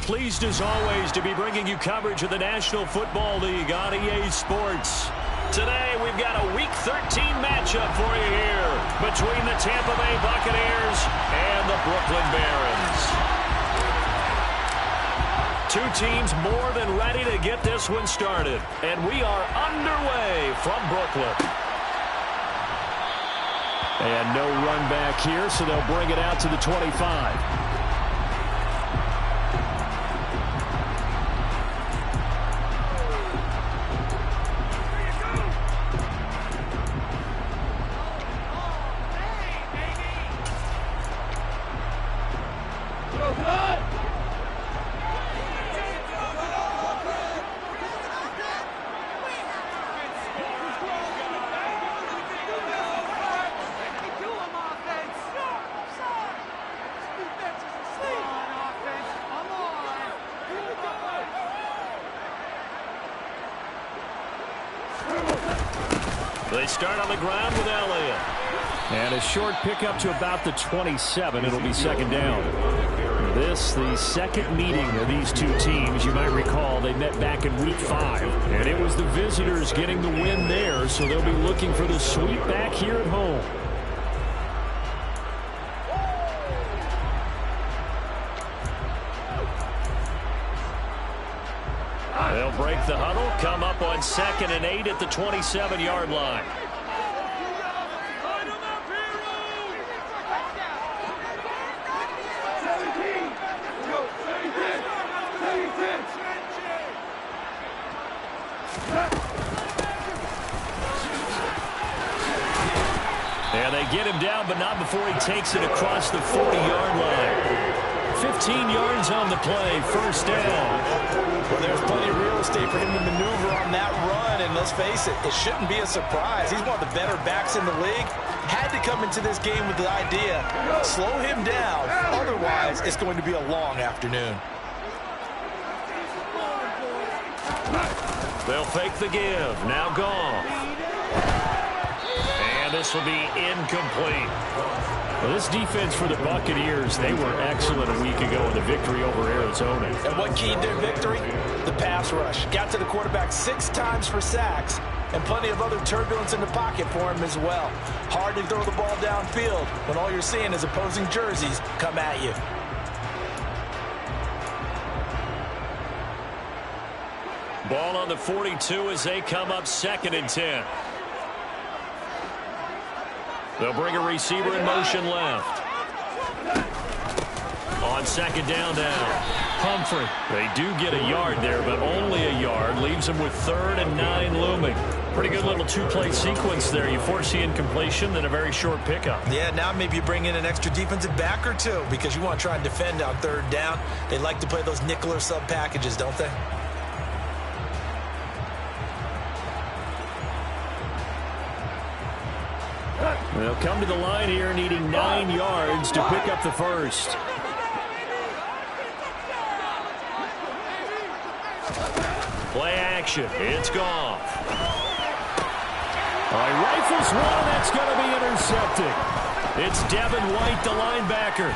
pleased as always to be bringing you coverage of the National Football League on EA Sports. Today we've got a Week 13 matchup for you here between the Tampa Bay Buccaneers and the Brooklyn Barons. Two teams more than ready to get this one started, and we are underway from Brooklyn. And no run back here, so they'll bring it out to the 25. They start on the ground with Elliott. And a short pickup to about the 27. It'll be second down. This, the second meeting of these two teams. You might recall they met back in Week 5. And it was the visitors getting the win there, so they'll be looking for the sweep back here at home. They'll break the huddle, come up on 2nd and 8 at the 27-yard line. And they get him down, but not before he takes it across the 40-yard line. 15 yards on the play, first down. Well, there's plenty of real estate for him to maneuver on that run, and let's face it, it shouldn't be a surprise. He's one of the better backs in the league. Had to come into this game with the idea, slow him down, otherwise it's going to be a long afternoon. They'll fake the give, now gone. And this will be incomplete. Well, this defense for the Buccaneers, they were excellent a week ago in the victory over Arizona. And what keyed their victory? The pass rush. Got to the quarterback 6 times for sacks, and plenty of other turbulence in the pocket for him as well. Hard to throw the ball downfield when all you're seeing is opposing jerseys come at you. Ball on the 42 as they come up 2nd and 10. They'll bring a receiver in motion left. On 2nd down now. Humphrey. They do get a yard there, but only a yard. Leaves them with 3rd and 9 looming. Pretty good little two-play sequence there. You force the incompletion, then a very short pickup. Yeah, now maybe you bring in an extra defensive back or two because you want to try and defend on 3rd down. They like to play those nickel or sub packages, don't they? They'll come to the line here needing 9 yards to pick up the first. Play action. It's gone. All right, rifles one. That's going to be intercepted. It's Devin White, the linebacker.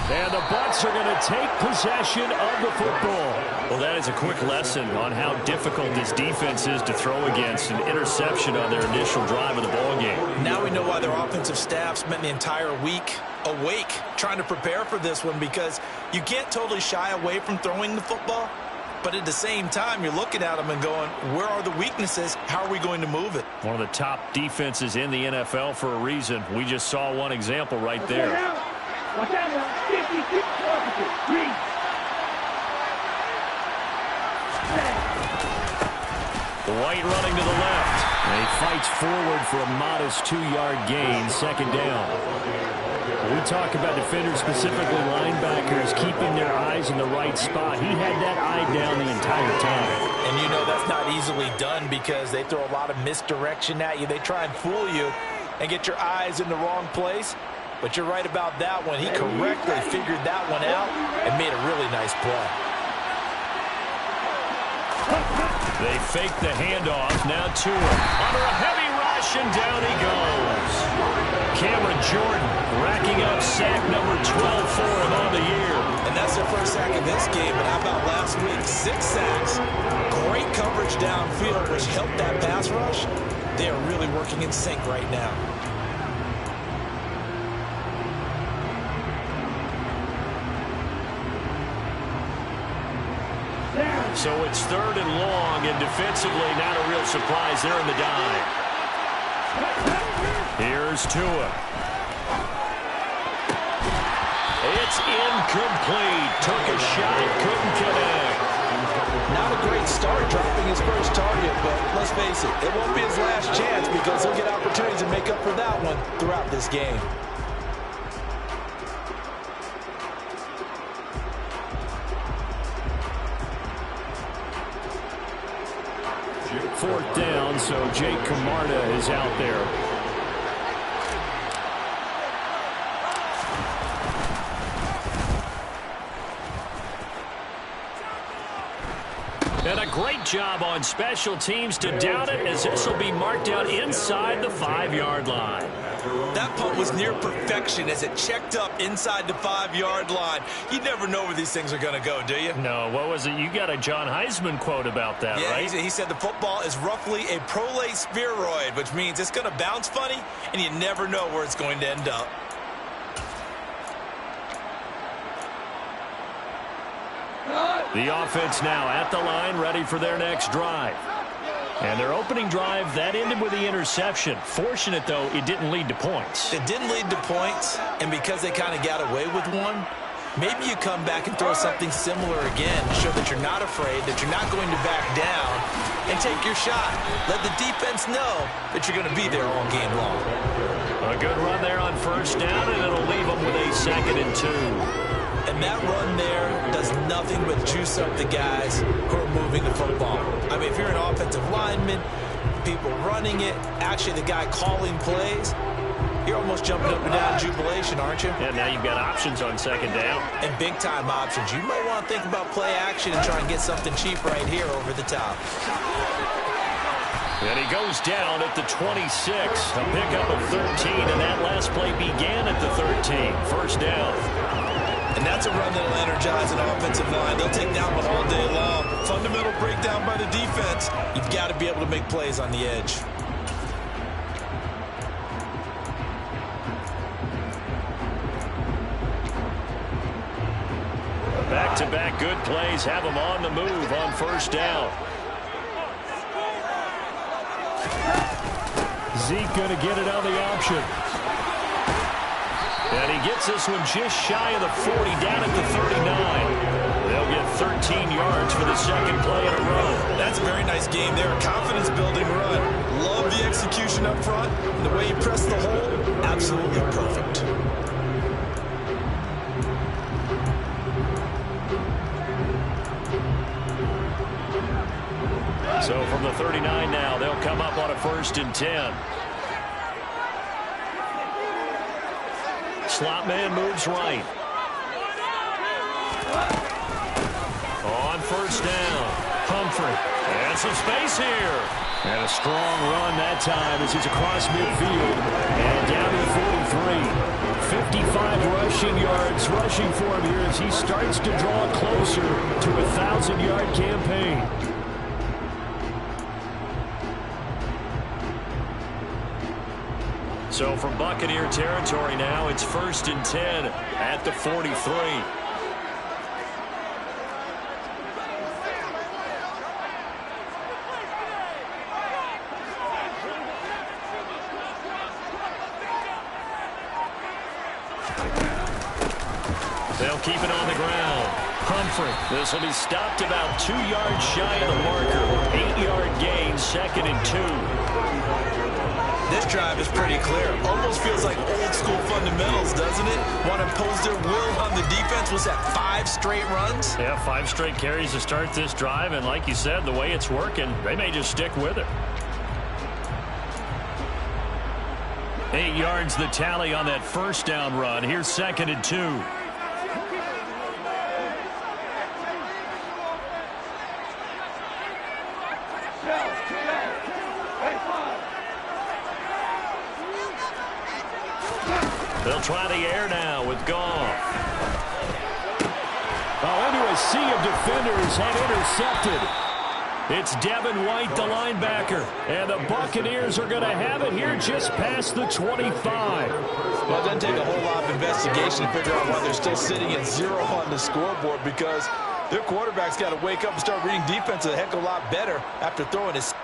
And the Bucs are going to take possession of the football. Well, that is a quick lesson on how difficult this defense is to throw against. An interception on their initial drive of the ballgame. Now we know why their offensive staff spent the entire week awake trying to prepare for this one, because you can't totally shy away from throwing the football. But at the same time, you're looking at them and going, where are the weaknesses? How are we going to move it? One of the top defenses in the NFL for a reason. We just saw one example right there. Watch out now. 56 officers. Read. White running to the left. And he fights forward for a modest 2-yard gain, 2nd down. We talk about defenders, specifically linebackers, keeping their eyes in the right spot. He had that eye down the entire time. And you know that's not easily done because they throw a lot of misdirection at you. They try and fool you and get your eyes in the wrong place. But you're right about that one. He correctly figured that one out and made a really nice play. They fake the handoff. Now to him. Under a heavy rush, and down he goes. Cameron Jordan racking up sack number 12 for him on the year. And that's their first sack in this game. But how about last week? 6 sacks. Great coverage downfield, which helped that pass rush. They are really working in sync right now. So it's 3rd and long, and defensively not a real surprise there in the dive. Here's Tua. It's incomplete. Took a shot, couldn't connect. Not a great start dropping his first target, but let's face it, it won't be his last chance because he'll get opportunities to make up for that one throughout this game. 4th down, so Jake Camarda is out there. And a great job on special teams to down it, as this will be marked out inside the 5-yard line. That punt was near perfection as it checked up inside the 5-yard line. You never know where these things are going to go, do you? No, what was it? You got a John Heisman quote about that, yeah, right? He said the football is roughly a prolate spheroid, which means it's going to bounce funny, and you never know where it's going to end up. The offense now at the line, ready for their next drive. And their opening drive, that ended with the interception. Fortunate, though, it didn't lead to points. It didn't lead to points, and because they kind of got away with one, maybe you come back and throw something similar again to show that you're not afraid, that you're not going to back down, and take your shot. Let the defense know that you're going to be there all game long. A good run there on 1st down, and it'll leave them with a 2nd and 2. And that run there does nothing but juice up the guys who are moving the football. I mean, if you're an offensive lineman, people running it, actually the guy calling plays, you're almost jumping up and down in jubilation, aren't you? And now you've got options on 2nd down. And big-time options. You might want to think about play action and try and get something cheap right here over the top. And he goes down at the 26. A pickup of 13, and that last play began at the 13. 1st down. And that's a run that'll energize an offensive line. They'll take that one all day long. Fundamental breakdown by the defense. You've got to be able to make plays on the edge. Back-to-back good plays have them on the move on 1st down. Zeke going to get it on the option. And he gets this one just shy of the 40, down at the 39. They'll get 13 yards for the 2nd play in a row. That's a very nice game there. Confidence-building run. Love the execution up front. And the way he pressed the hole, absolutely perfect. So from the 39 now, they'll come up on a 1st and 10. Slot man moves right. On 1st down, Humphrey. And some space here. And a strong run that time as he's across midfield. And down to the 43. 55 rushing yards rushing for him here as he starts to draw closer to a 1,000-yard campaign. So from Buccaneer territory now, it's 1st and 10 at the 43. They'll keep it on the ground. Humphrey. This will be stopped about 2 yards shy of the marker. 8-yard gain, 2nd and 2. This drive is pretty clear. Almost feels like old school fundamentals, doesn't it? Want to impose their will on the defense. Was that 5 straight runs? Yeah, 5 straight carries to start this drive. And like you said, the way it's working, they may just stick with it. 8 yards the tally on that 1st down run. Here's 2nd and 2. They'll try the air now with Goff. Oh, into a sea of defenders and intercepted. It's Devin White, the linebacker. And the Buccaneers are going to have it here just past the 25. Well, it doesn't take a whole lot of investigation to figure out why they're still sitting at 0 on the scoreboard, because their quarterback's got to wake up and start reading defense a heck of a lot better after throwing his...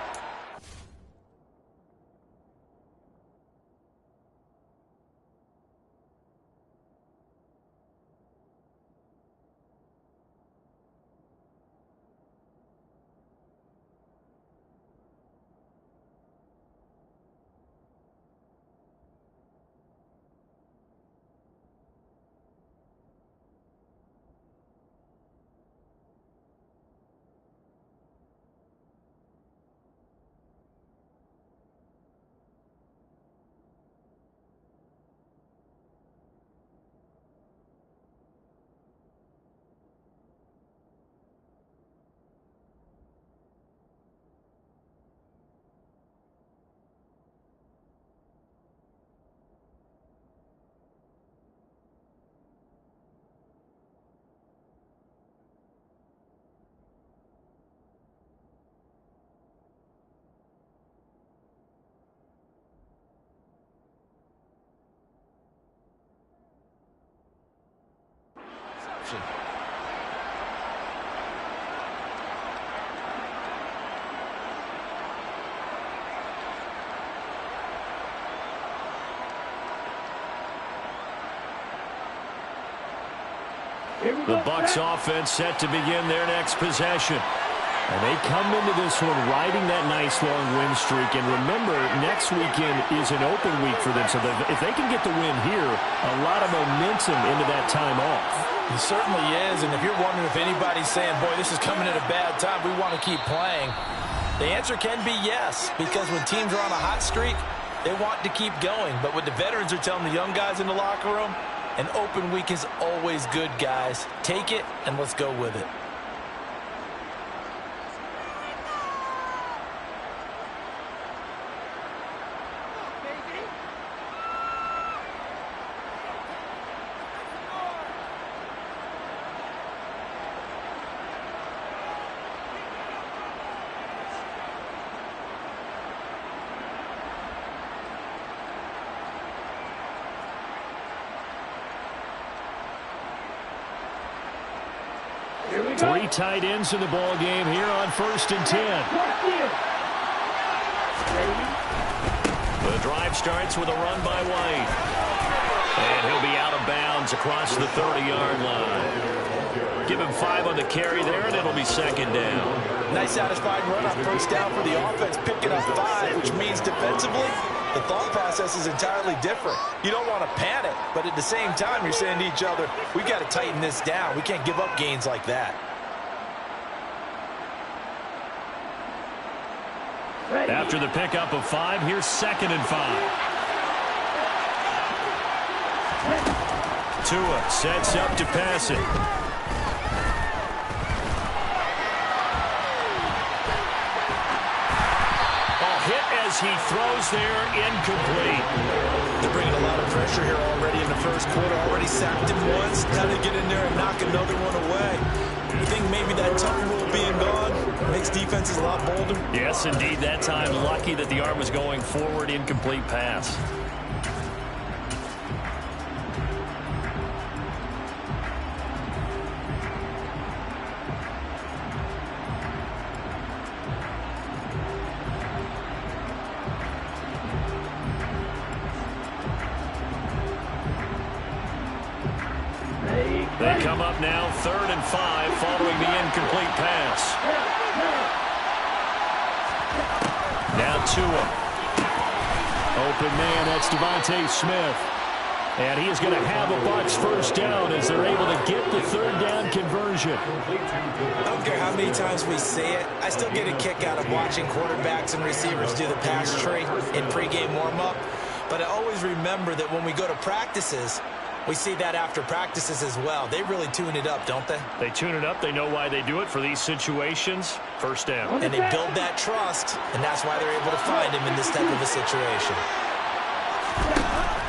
The Bucs offense set to begin their next possession. And they come into this one riding that nice long win streak. And remember, next weekend is an open week for them. So if they can get the win here, a lot of momentum into that time off. It certainly is. And if you're wondering if anybody's saying, boy, this is coming at a bad time, we want to keep playing, the answer can be yes. Because when teams are on a hot streak, they want to keep going. But what the veterans are telling the young guys in the locker room, an open week is always good, guys. Take it, and let's go with it. Three tight ends in the ball game here on 1st and 10. The drive starts with a run by White. And he'll be out of bounds across the 30-yard line. Give him 5 on the carry there, and it'll be 2nd down. Nice satisfying run on 1st down for the offense, picking up 5, which means defensively, the thought process is entirely different. You don't want to panic, but at the same time, you're saying to each other, we've got to tighten this down. We can't give up gains like that. After the pickup of 5, here's 2nd and 5. Tua sets up to pass it. As he throws there, incomplete. They're bringing a lot of pressure here already in the first quarter. Already sacked him once. Now they get in there and knock another one away. You think maybe that tuck rule being gone makes defenses a lot bolder? Yes, indeed. That time, lucky that the arm was going forward, incomplete pass. They come up now 3rd and 5 following the incomplete pass. Now Tua. Open man, that's Devontae Smith. And he is going to have a Bucs 1st down as they're able to get the 3rd down conversion. I don't care how many times we say it, I still get a kick out of watching quarterbacks and receivers do the pass tree in pregame warm-up. But I always remember that when we go to practices, we see that after practices as well. They really tune it up, don't they? They tune it up. They know why they do it for these situations. 1st down. And they build that trust, and that's why they're able to find him in this type of a situation.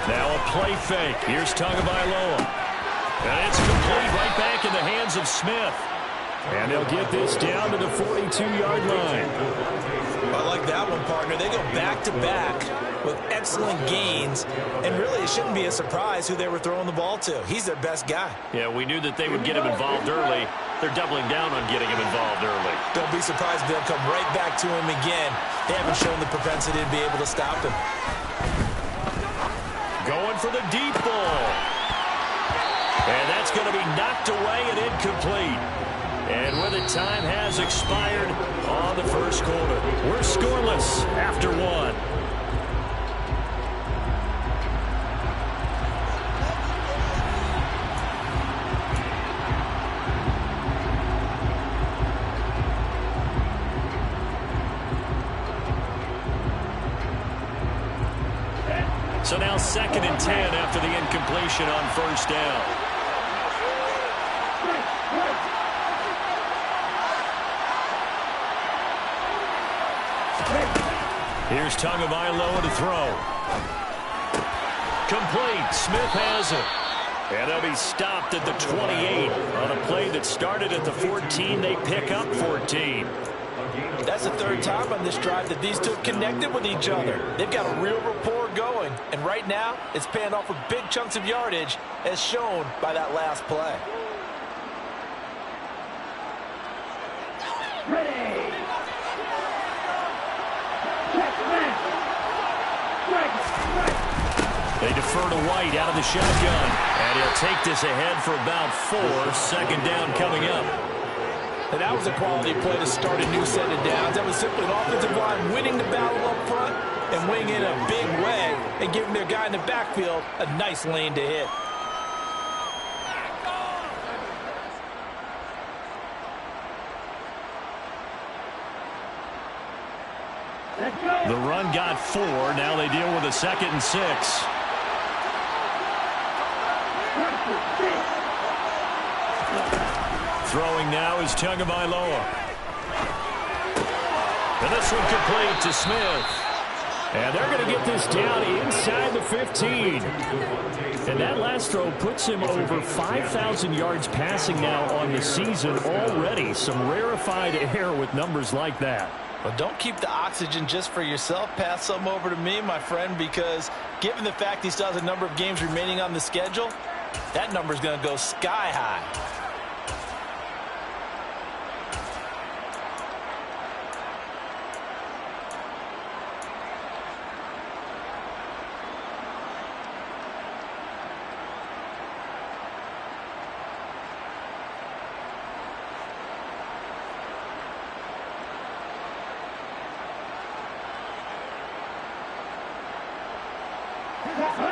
Now a play fake. Here's Tagovailoa. And it's complete right back in the hands of Smith. And they'll get this down to the 42-yard line. I like that one, partner. They go back-to-back with excellent gains. And really, it shouldn't be a surprise who they were throwing the ball to. He's their best guy. Yeah, we knew that they would get him involved early. They're doubling down on getting him involved early. Don't be surprised if they'll come right back to him again. They haven't shown the propensity to be able to stop him. Going for the deep ball. And that's going to be knocked away and incomplete. And with it, time has expired on the first quarter. We're scoreless after one. So now 2nd and 10 after the incompletion on first down. Here's Tagovailoa to throw. Complete. Smith has it. And they'll be stopped at the 28 on a play that started at the 14. They pick up 14. That's the third time on this drive that these two connected with each other. They've got a real rapport going. And right now, it's paying off with big chunks of yardage, as shown by that last play. Ready. They defer to White out of the shotgun. And he'll take this ahead for about 4. 2nd down coming up. And that was a quality play to start a new set of downs. That was simply an offensive line winning the battle up front and winning in a big way and giving their guy in the backfield a nice lane to hit. The run got 4. Now they deal with a 2nd and 6. Throwing now is Tagovailoa. And this one complete to Smith. And they're going to get this down inside the 15. And that last throw puts him over 5,000 yards passing now on the season already. Some rarefied air with numbers like that. Well, don't keep the oxygen just for yourself. Pass some over to me, my friend, because given the fact he still has a number of games remaining on the schedule, that number is going to go sky high.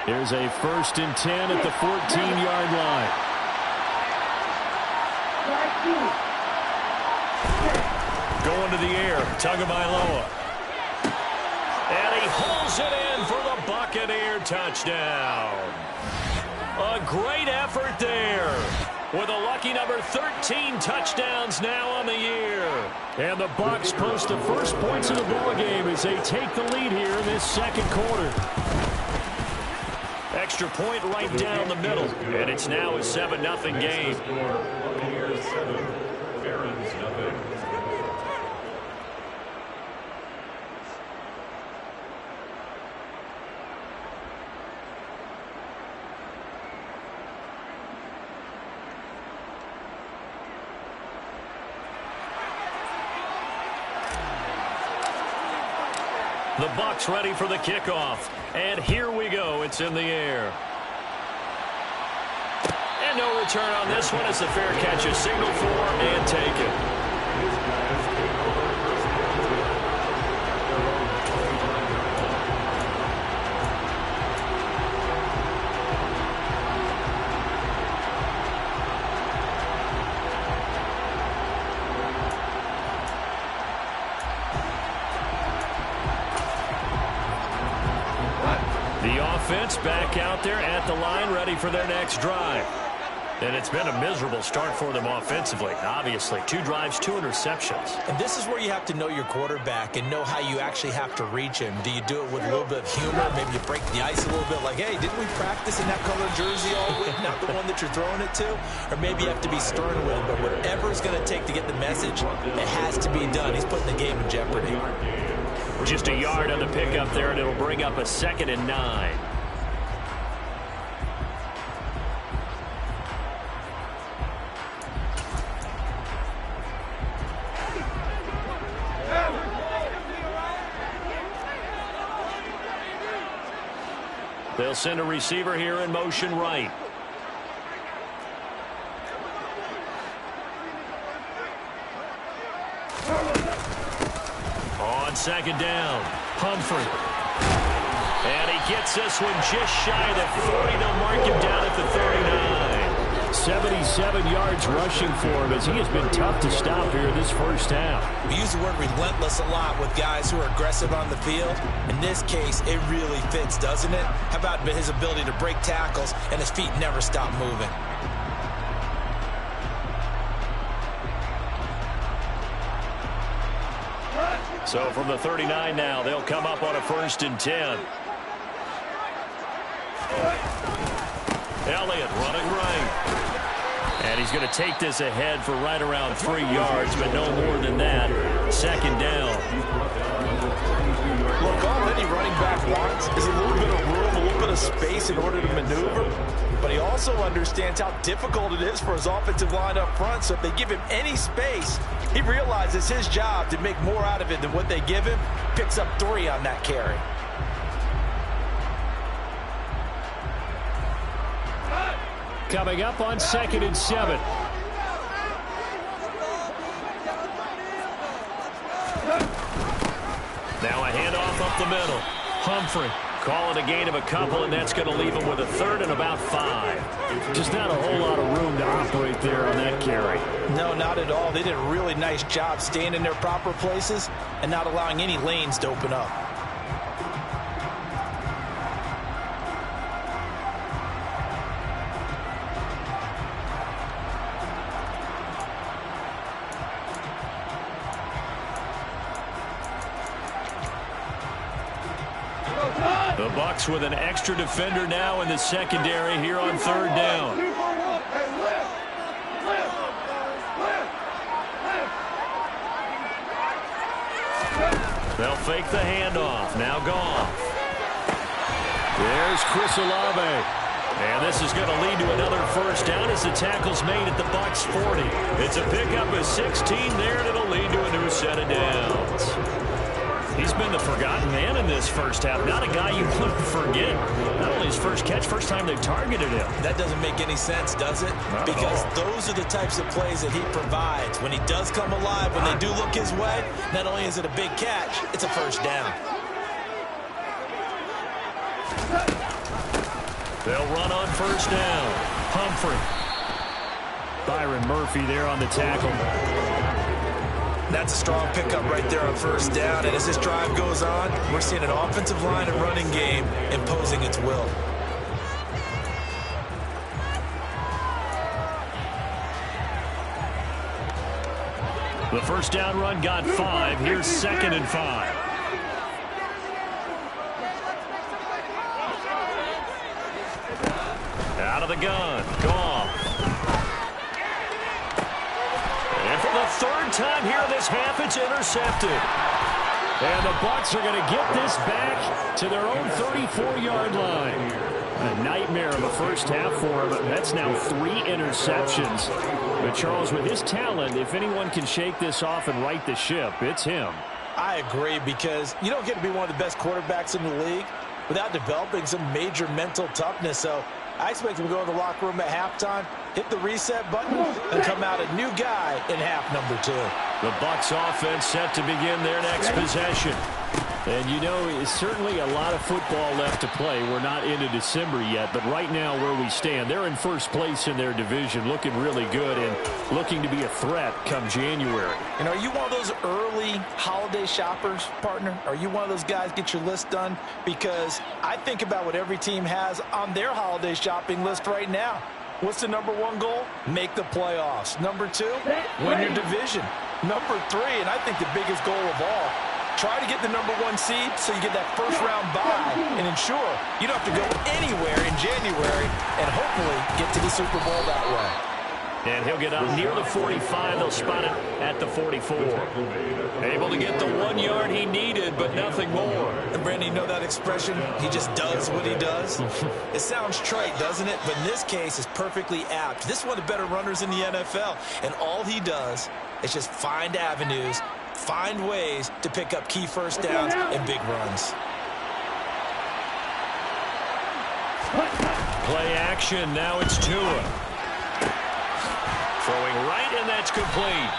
Here's a 1st and 10 at the 14-yard line. Going to the air, Tagovailoa. And he hauls it in for the Buccaneer touchdown. A great effort there. With a lucky number 13 touchdowns now on the year. And the Bucs post the first points of the ballgame as they take the lead here in this 2nd quarter. Extra point right down the middle. And it's now a 7-0 game. The Bucs ready for the kickoff. And here we go. It's in the air. And no return on this one as the fair catch is signaled for and taken. Back out there at the line, ready for their next drive. And it's been a miserable start for them offensively, obviously. 2 drives, 2 interceptions. And this is where you have to know your quarterback and know how you actually have to reach him. Do you do it with a little bit of humor? Maybe you break the ice a little bit like, hey, didn't we practice in that color jersey all week, not the one that you're throwing it to? Or maybe you have to be stern with him. But whatever it's going to take to get the message, it has to be done. He's putting the game in jeopardy. Just a yard on the pickup there, and it'll bring up a 2nd and 9. They'll send a receiver here in motion right. On 2nd down, Humphrey. And he gets this one just shy of the 40. They'll mark him down at the 39. 77 yards rushing for him as he has been tough to stop here this first half. We use the word relentless a lot with guys who are aggressive on the field. In this case, it really fits, doesn't it? How about his ability to break tackles and his feet never stop moving? So from the 39 now, they'll come up on a 1st and 10. Elliott running right. And he's going to take this ahead for right around 3 yards, but no more than that. 2nd down. Look, all any running back wants is a little bit of room, a little bit of space in order to maneuver. But he also understands how difficult it is for his offensive line up front. So if they give him any space, he realizes his job to make more out of it than what they give him. Picks up 3 on that carry. Coming up on 2nd and 7. Now a handoff up the middle. Humphrey calling a gain of a couple, and that's going to leave him with a 3rd and about 5. Just not a whole lot of room to operate there on that carry. No, not at all. They did a really nice job staying in their proper places and not allowing any lanes to open up. The Bucs with an extra defender now in the secondary here on 3rd down. They'll fake the handoff. Now Goff. There's Chris Olave. And this is going to lead to another 1st down as the tackle's made at the Bucs 40. It's a pickup of 16 there, and it'll lead to a new set of downs. He's been the forgotten man in this first half. Not a guy you want to forget. Not only his first catch, first time they targeted him. That doesn't make any sense, does it? Because those are the types of plays that he provides. When he does come alive, when they do look his way, not only is it a big catch, it's a 1st down. They'll run on 1st down. Humphrey. Byron Murphy there on the tackle. That's a strong pickup right there on 1st down. And as this drive goes on, we're seeing an offensive line and running game imposing its will. The 1st down run got 5. Here's 2nd and 5. Out of the gun. Goff. And for the 3rd time here this half, it's intercepted. And the Bucs are going to get this back to their own 34-yard line. A nightmare of a first half for him. That's now 3 interceptions. But Charles, with his talent, if anyone can shake this off and right the ship, it's him. I agree, because you don't get to be one of the best quarterbacks in the league without developing some major mental toughness. So I expect him to go in the locker room at halftime, hit the reset button, and come out a new guy in half number 2. The Bucs offense set to begin their next possession. And you know, it's certainly a lot of football left to play. We're not into December yet, but right now where we stand, they're in first place in their division, looking really good and looking to be a threat come January. And are you one of those early holiday shoppers, partner? Are you one of those guys get your list done? Because I think about what every team has on their holiday shopping list right now. What's the number one goal? Make the playoffs. Number two, win your division. Number three, and I think the biggest goal of all, try to get the number one seed so you get that first-round bye and ensure you don't have to go anywhere in January and hopefully get to the Super Bowl that way. And he'll get up near the 45. They'll spot it at the 44. Able to get the 1 yard he needed, but nothing more. And Brandon, you know that expression? He just does what he does. It sounds trite, doesn't it? But in this case, it's perfectly apt. This is one of the better runners in the NFL. And all he does is just find avenues, find ways to pick up key first downs and big runs. Play action. Now it's Tua. Throwing right, and that's complete.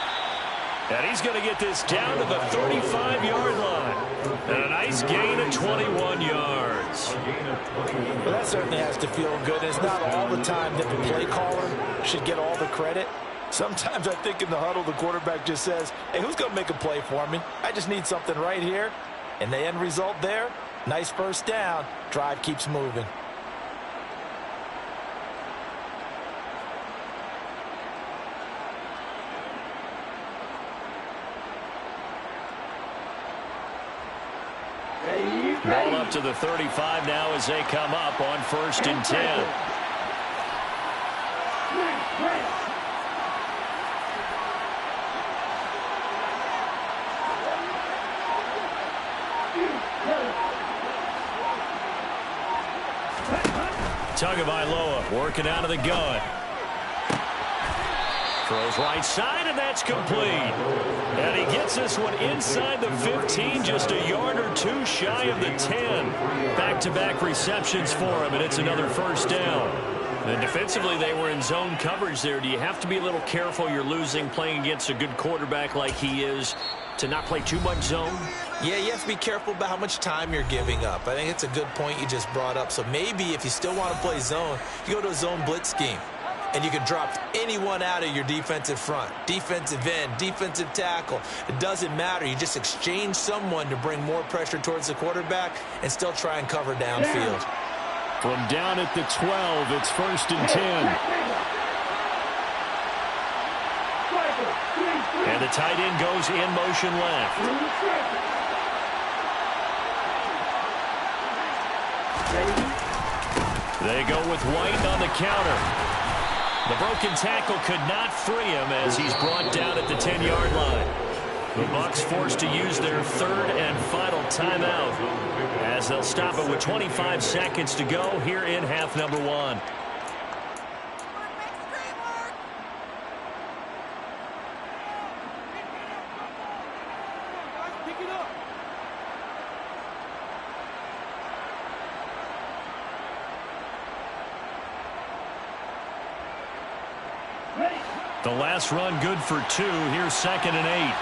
And he's going to get this down to the 35-yard line. And a nice gain of 21 yards. Well, that certainly has to feel good. It's not all the time that the play caller should get all the credit. Sometimes I think in the huddle, the quarterback just says, hey, who's going to make a play for me? I just need something right here. And the end result there, nice first down. Drive keeps moving. Ball up to the 35 now as they come up on 1st and 10. Tagovailoa working out of the gun. Throws right side, and that's complete. And he gets this one inside the 15, just a yard or two shy of the 10. Back-to-back receptions for him, and it's another first down. And defensively, they were in zone coverage there. Do you have to be a little careful? You're losing playing against a good quarterback like he is to not play too much zone? Yeah, you have to be careful about how much time you're giving up. I think it's a good point you just brought up. So maybe if you still want to play zone, you go to a zone blitz scheme. And you can drop anyone out of your defensive front, defensive end, defensive tackle. It doesn't matter. You just exchange someone to bring more pressure towards the quarterback and still try and cover downfield. From down at the 12, it's 1st and 10. And the tight end goes in motion left. They go with White on the counter. The broken tackle could not free him as he's brought down at the 10-yard line. The Bucs forced to use their third and final timeout as they'll stop it with 25 seconds to go here in half number 1. The last run good for 2. Here's 2nd and 8.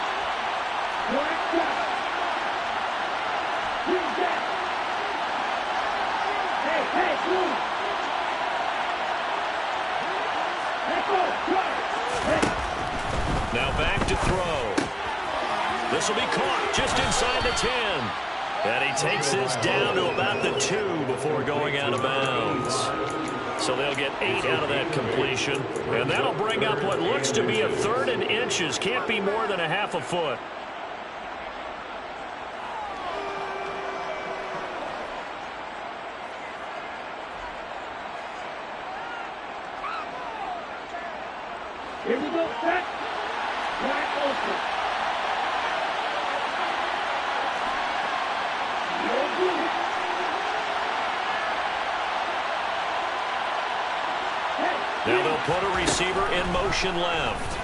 Now back to throw. This will be caught just inside the 10. And he takes this down to about the 2 before going out of bounds. So they'll get 8 out of that completion. And that'll bring up what looks to be a 3rd and inches. Can't be more than a half a foot. Here we go, set. Wide open. Now they'll put a receiver in motion left.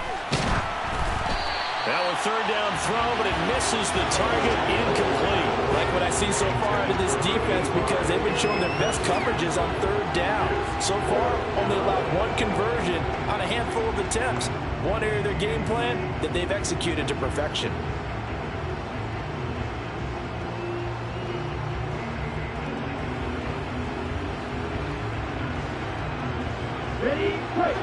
Now a 3rd down throw, but it misses the target, incomplete. Like what I see so far out of this defense because they've been showing their best coverages on 3rd down. So far, only allowed 1 conversion on a handful of attempts. One area of their game plan that they've executed to perfection. Ready, break.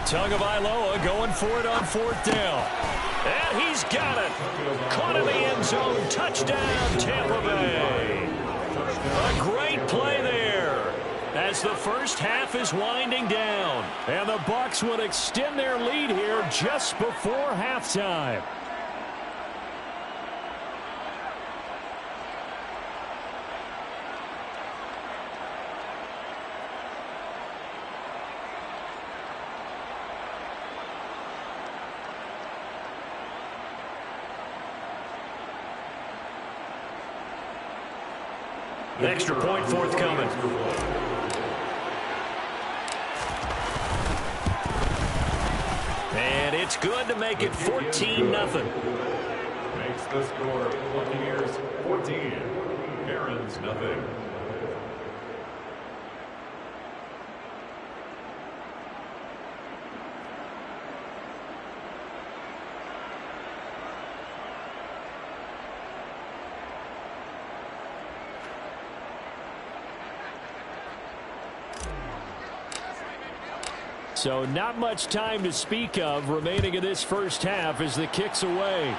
Tagovailoa going for it on 4th down. And he's got it. Caught in the end zone. Touchdown, Tampa Bay. A great play there as the first half is winding down. And the Bucs would extend their lead here just before halftime. Extra point forthcoming. And it's good to make it 14-0. Makes the score Buccaneers 14, Barons nothing. So not much time to speak of remaining in this first half as the kick's away.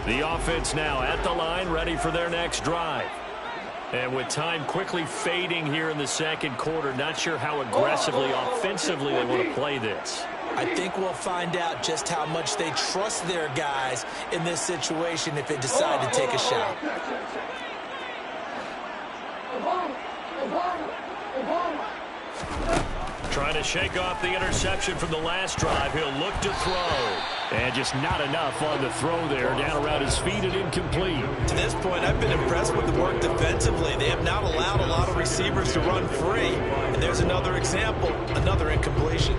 The offense now at the line, ready for their next drive. And with time quickly fading here in the second quarter, not sure how aggressively, offensively they want to play this. I think we'll find out just how much they trust their guys in this situation if they decide to take a shot. Trying to shake off the interception from the last drive. He'll look to throw. And just not enough on the throw there. Down around his feet and incomplete. To this point, I've been impressed with the work defensively. They have not allowed a lot of receivers to run free. And there's another example, another incompletion.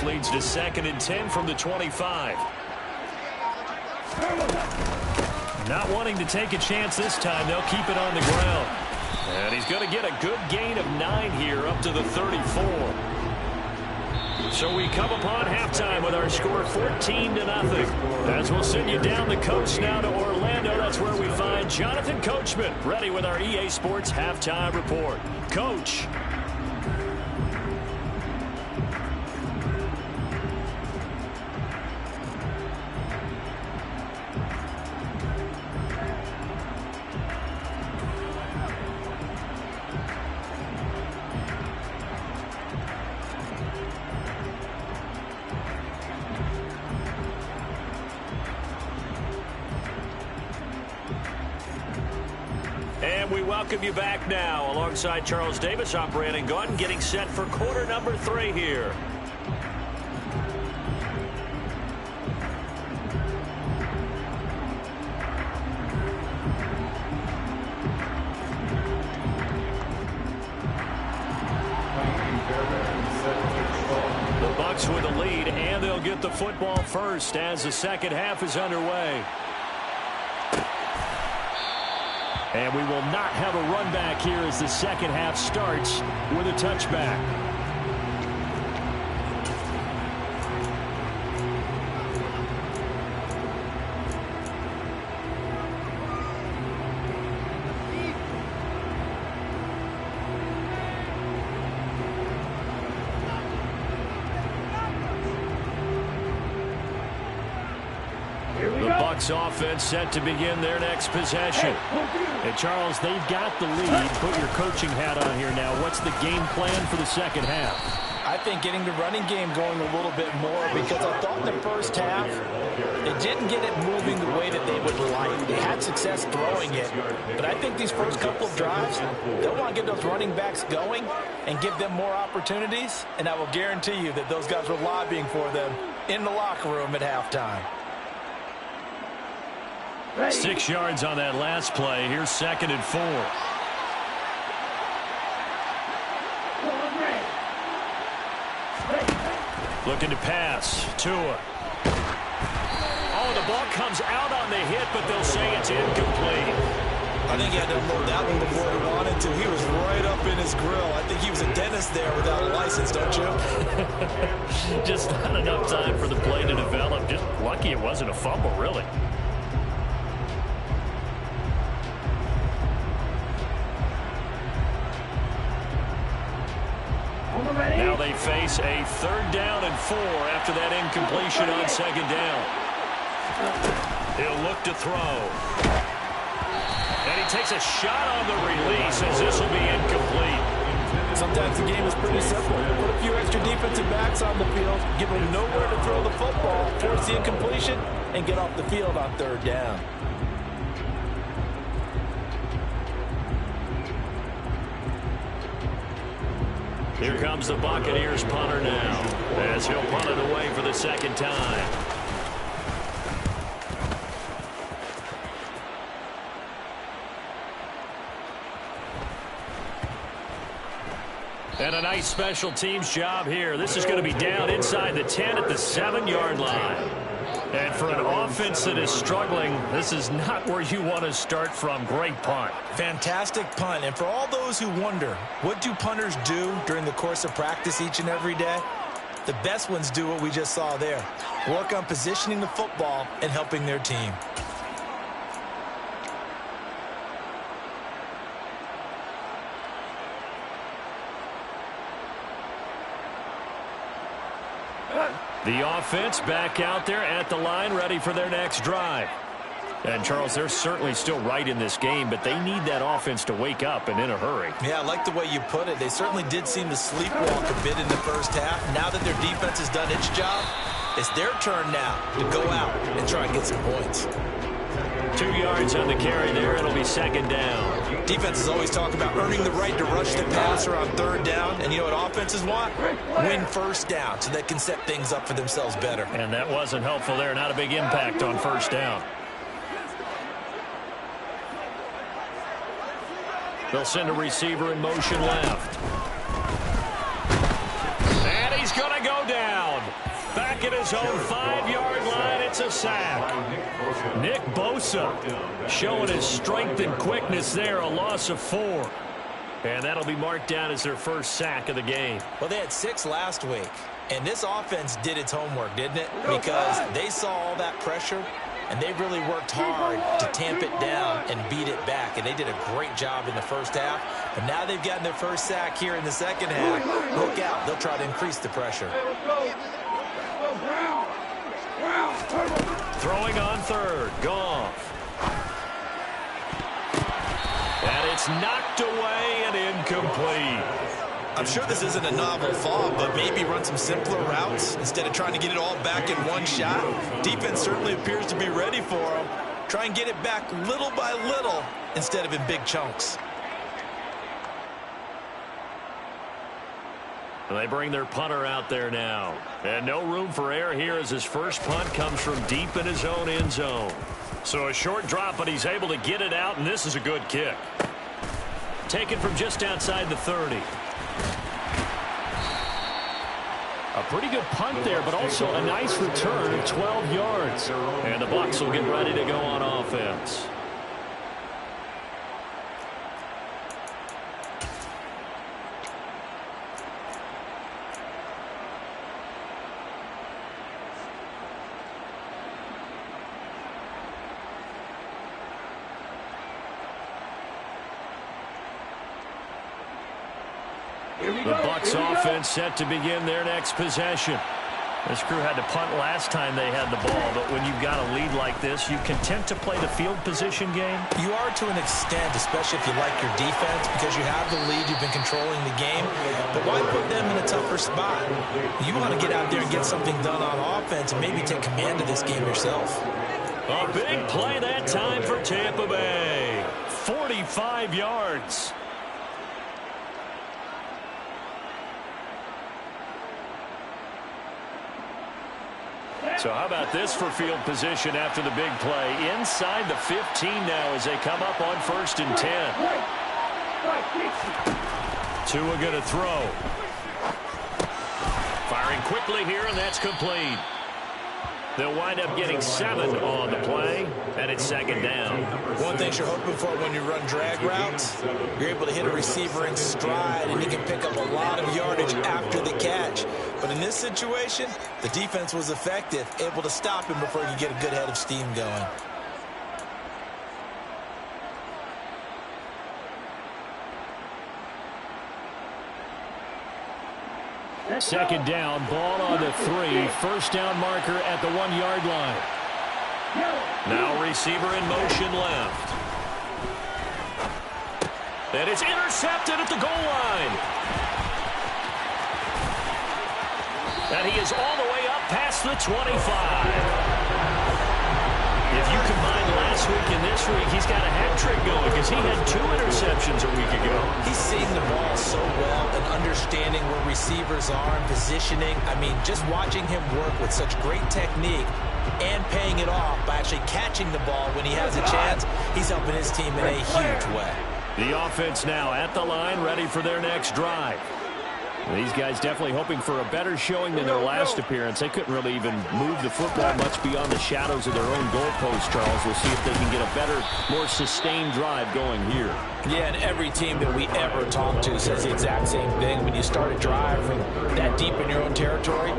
Leads to 2nd and 10 from the 25. Not wanting to take a chance this time. They'll keep it on the ground. And he's going to get a good gain of 9 here up to the 34. So we come upon halftime with our score 14-0. As we'll send you down the coast now to Orlando. That's where we find Jonathan Coachman ready with our EA Sports halftime report. Coach. And we welcome you back now. Alongside Charles Davis, I'm Brandon Gaudin, getting set for quarter number 3 here. The Bucs with the lead, and they'll get the football first as the second half is underway. And we will not have a run back here as the second half starts with a touchback. Offense set to begin their next possession. And Charles, they've got the lead. Put your coaching hat on here now. What's the game plan for the second half? I think getting the running game going a little bit more, because I thought in the first half they didn't get it moving the way that they would like. They had success throwing it, but I think these first couple of drives, they'll want to get those running backs going and give them more opportunities, and I will guarantee you that those guys were lobbying for them in the locker room at halftime. 6 yards on that last play. Here's 2nd and 4. Looking to pass. Tua. Oh, the ball comes out on the hit, but they'll say it's incomplete. I think he had to unload that one before he wanted to. He was right up in his grill. I think he was a dentist there without a license, don't you? Just not enough time for the play to develop. Just lucky it wasn't a fumble, really. Now they face a 3rd down and 4 after that incompletion on 2nd down. He'll look to throw. And he takes a shot on the release as this will be incomplete. Sometimes the game is pretty simple. Put a few extra defensive backs on the field, give them nowhere to throw the football, force the incompletion, and get off the field on 3rd down. Here comes the Buccaneers punter now, as he'll punt it away for the 2nd time. And a nice special teams job here. This is going to be down inside the 10 at the 7-yard line. And for an offense that is struggling, this is not where you want to start from. Great punt. Fantastic punt. And for all those who wonder, what do punters do during the course of practice each and every day? The best ones do what we just saw there. Work on positioning the football and helping their team. The offense back out there at the line, ready for their next drive. And, Charles, they're certainly still right in this game, but they need that offense to wake up and in a hurry. Yeah, I like the way you put it. They certainly did seem to sleepwalk a bit in the first half. Now that their defense has done its job, it's their turn now to go out and try and get some points. 2 yards on the carry there. It'll be 2nd down. Defenses always talk about earning the right to rush the passer on 3rd down. And you know what offenses want? Win 1st down so they can set things up for themselves better. And that wasn't helpful there. Not a big impact on 1st down. They'll send a receiver in motion left. And he's going to go down. Back at his own 5-yard line, it's a sack. Nick Bosa showing his strength and quickness there, a loss of 4. And that'll be marked down as their first sack of the game. Well, they had 6 last week, and this offense did its homework, didn't it? Because they saw all that pressure, and they really worked hard to tamp it down and beat it back. And they did a great job in the first half. But now they've gotten their first sack here in the second half. Look out. They'll try to increase the pressure. Throwing on 3rd. Goff. And it's knocked away and incomplete. I'm sure this isn't a novel thought, but maybe run some simpler routes instead of trying to get it all back in one shot. Defense certainly appears to be ready for them. Try and get it back little by little instead of in big chunks. They bring their punter out there now. And no room for error here as his first punt comes from deep in his own end zone. So a short drop, but he's able to get it out, and this is a good kick. Taken from just outside the 30. A pretty good punt there, but also a nice return of 12 yards. And the Bucs will get ready to go on offense. The Bucs offense set to begin their next possession. This crew had to punt last time they had the ball, but when you've got a lead like this, you content to play the field position game? You are to an extent, especially if you like your defense, because you have the lead, you've been controlling the game. But why put them in a tougher spot? You want to get out there and get something done on offense and maybe take command of this game yourself. A big play that time for Tampa Bay. 45 yards. So how about this for field position after the big play? Inside the 15 now as they come up on 1st and 10. Tua going to throw. Firing quickly here, and that's complete. They'll wind up getting 7 on the play, and it's 2nd down. One thing you're hoping for when you run drag routes, you're able to hit a receiver in stride, and he can pick up a lot of yardage after the catch. But in this situation, the defense was effective, able to stop him before he could get a good head of steam going. Second down, ball on the 3. 1st down marker at the 1-yard line. Now receiver in motion left. And it's intercepted at the goal line. And he is all the way up past the 25. If you combine last week and this week, he's got a hat trick going because he had 2 interceptions a week ago. He's seeing the ball so well and understanding where receivers are and positioning. I mean, just watching him work with such great technique and paying it off by actually catching the ball when he has a chance, he's helping his team in a huge way. The offense now at the line, ready for their next drive. These guys definitely hoping for a better showing than their last appearance. They couldn't really even move the football much beyond the shadows of their own goalpost, Charles. We'll see if they can get a better, more sustained drive going here. Yeah, and every team that we ever talk to says the exact same thing. When you start a drive from that deep in your own territory,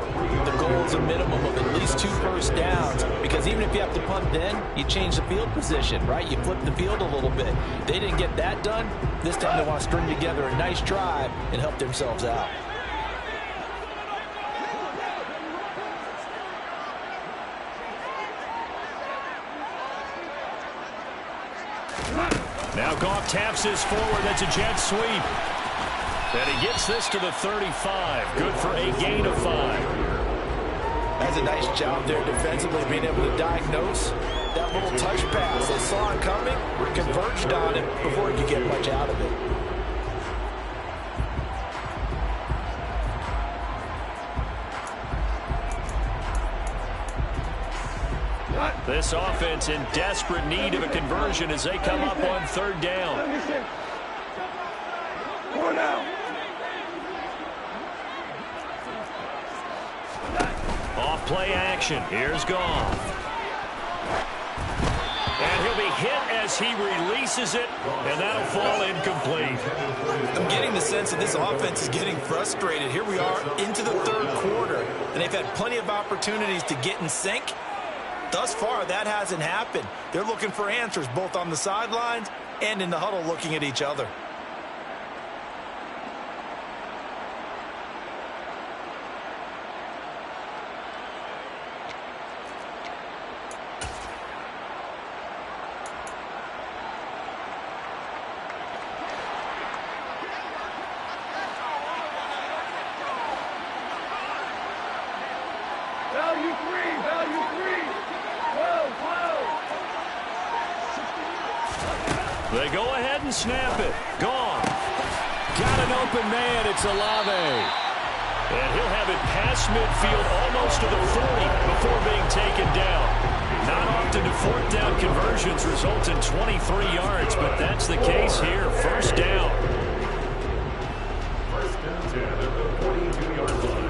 the goal is a minimum of at least 2 first downs, because even if you have to punt then, you change the field position, right? You flip the field a little bit. They didn't get that done. This time they want to string together a nice drive and help themselves out. Now Goff taps this forward. That's a jet sweep. And he gets this to the 35. Good for a gain of 5. That's a nice job there defensively, being able to diagnose that little touch pass. They saw it coming, converged on it before he could get much out of it. This offense in desperate need of a conversion as they come up on 3rd down. Off play action. Here's Goff. And he'll be hit as he releases it, and that'll fall incomplete. I'm getting the sense that this offense is getting frustrated. Here we are into the 3rd quarter, and they've had plenty of opportunities to get in sync. Thus far, that hasn't happened. They're looking for answers both on the sidelines and in the huddle looking at each other. Value three. They go ahead and snap it. Gone. Got an open man. It's Olave. And he'll have it past midfield almost to the 40 before being taken down. Not often do 4th down conversions result in 23 yards, but that's the case here. 1st down. 1st and 10 at the 42-yard line.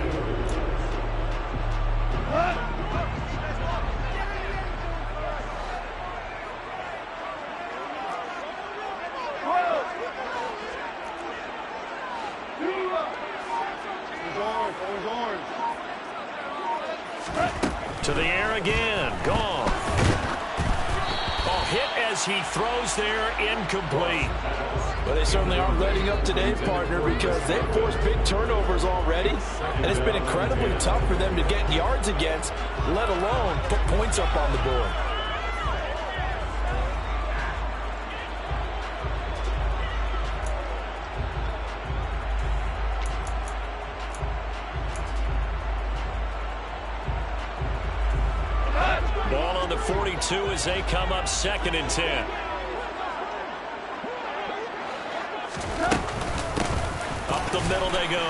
To the air again. Gone. Oh, hit as as he throws there, incomplete. Well, they certainly aren't letting up today, partner, because they've forced big turnovers already, and it's been incredibly tough for them to get yards against, let alone put points up on the board. Ball on the 42 as they come up 2nd and 10. Up the middle they go.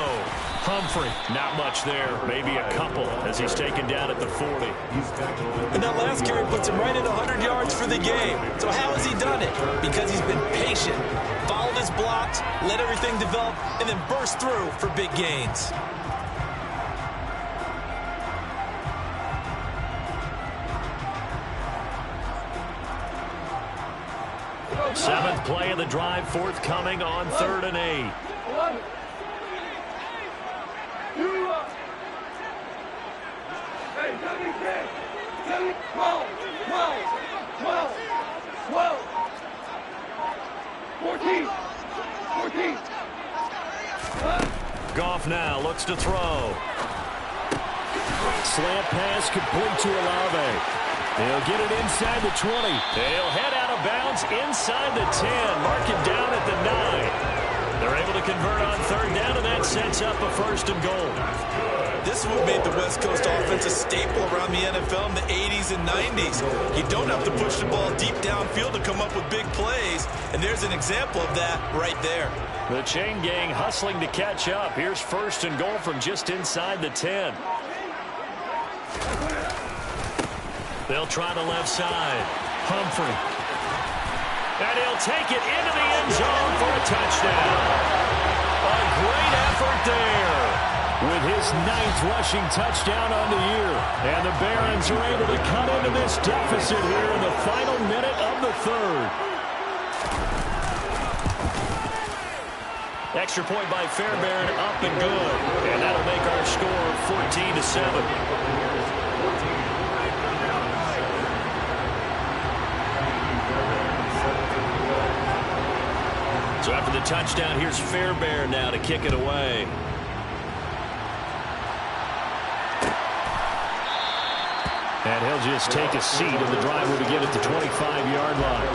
Humphrey, not much there. Maybe a couple as he's taken down at the 40. And that last carry puts him right at 100 yards for the game. So how has he done it? Because he's been patient, followed his blocks, let everything develop, and then burst through for big gains. Seventh play of the drive forthcoming on 3rd and 8. 14. Goff now looks to throw. Slant pass complete to Olave. He'll get it inside the 20. He'll head out of bounds inside the 10. Mark him down at the 9. They're able to convert on 3rd down, and that sets up a 1st and goal. This is what made the West Coast offense a staple around the NFL in the 80s and 90s. You don't have to push the ball deep downfield to come up with big plays, and there's an example of that right there. The chain gang hustling to catch up. Here's 1st and goal from just inside the 10. They'll try the left side. Humphrey. And he'll take it into the end zone for a touchdown. A great effort there with his 9th rushing touchdown on the year. And the Barons are able to cut into this deficit here in the final minute of the 3rd. Extra point by Fairbairn, up and good. And that'll make our score 14-7. So after the touchdown, here's Fairbairn now to kick it away. And he'll just take a seat, and the drive will begin at the 25-yard line.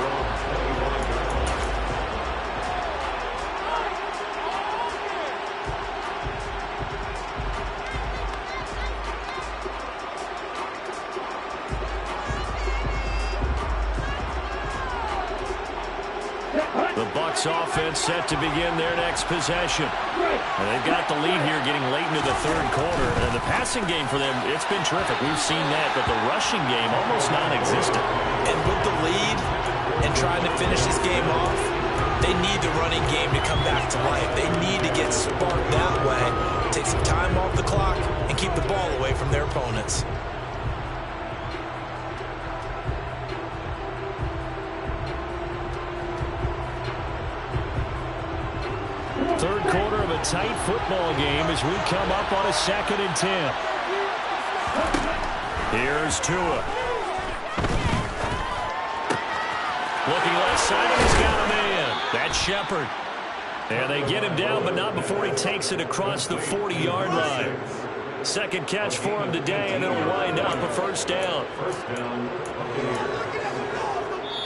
The Bucs offense set to begin their next possession. And they've got the lead here getting late into the 3rd quarter. And the passing game for them, it's been terrific. We've seen that, but the rushing game almost non-existent. And with the lead and trying to finish this game off, they need the running game to come back to life. They need to get sparked that way, take some time off the clock, and keep the ball away from their opponents. Third quarter of a tight football game as we come up on a 2nd and 10. Here's Tua. Looking left side, and he's got a man. That's Shepard. And they get him down, but not before he takes it across the 40-yard line. 2nd catch for him today, and it'll wind up a 1st down.